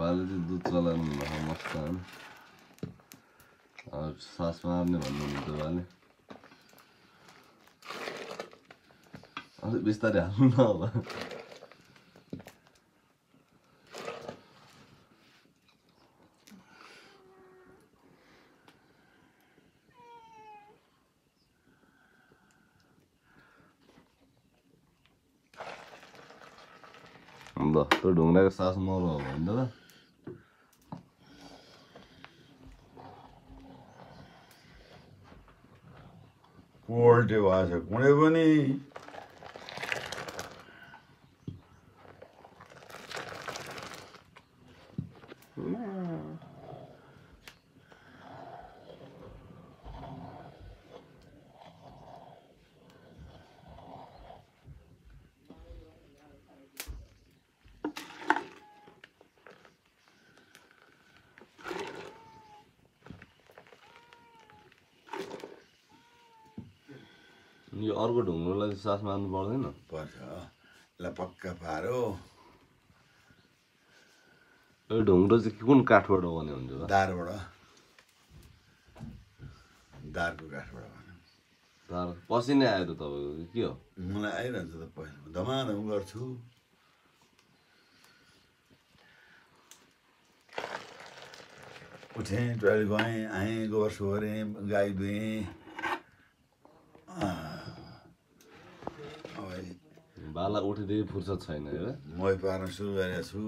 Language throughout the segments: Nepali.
बाले चाहिँ दुध चलाउनु मस्त होइन सास मार्ने भन्नुहुन्छ बाले अलिक बिस्तारै हाल्नु न होला ल त्यो ढुङ्गाको सास मरो हो भने त पोल्टे भएछ कुनै पनि यो अर्को ढुङ्ग्रोलाई सास मार्नु पर्दैन पर्छ ल पक्का पारो यो ढुङ्ग्रो चाहिँ कुन काठबाट बन्यो हुन्छ दारको काठबाट तार पसिनै आयो त तपाईँको के हो मलाई आइरहन्छ त पहिला धमाधम गर्छु उठेँ टोइलेट गएँ आएँ गोबर सोहोरेँ गाई दुहेँ बाला उठेदेखि फुर्सद छैन है मही पार्न सुरु गरेको छु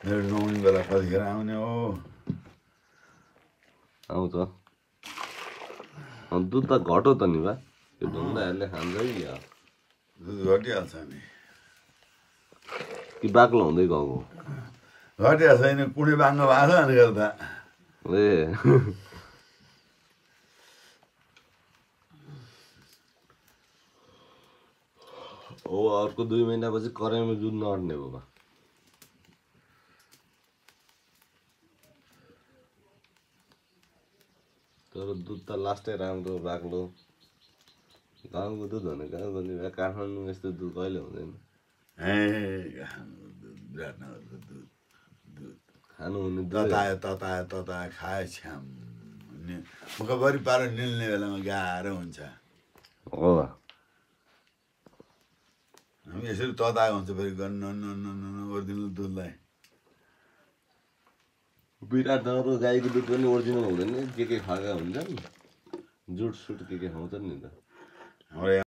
मेरो नुहाउने बेला कतिखेर आउने हो आउँछ दुध त घटो त नि बा यो ढुङ्गाहरूले खान्छ कि दुध घटिहाल्छ नि कि बाक्लो हुँदै गएको घटिहाल्छ छैन कुनै बाङ्गो भएको अनि गर्दा ए हो अर्को 2 महिनापछि कराईमा दुध नअट्ने हो बा तर दुध त लास्टै राम्रो बाक्लो गाउँको दुध भने गाउँको नि काठमाडौँ यस्तो दुध कहिले हुँदैन खानु हुने तताए खाए छ्याम मुखभरि पारेर निल्ने बेलामा गाह्रो हुन्छ हो हामी यसरी तताएको हुन्छ फेरि ओरिजिनल दुधलाई विराट नगरको गाईको दुध पनि ओरिजिनल हुँदैन के खाएका हुन्छन् जुट सुट के खाउँछन् नि त हाम्रो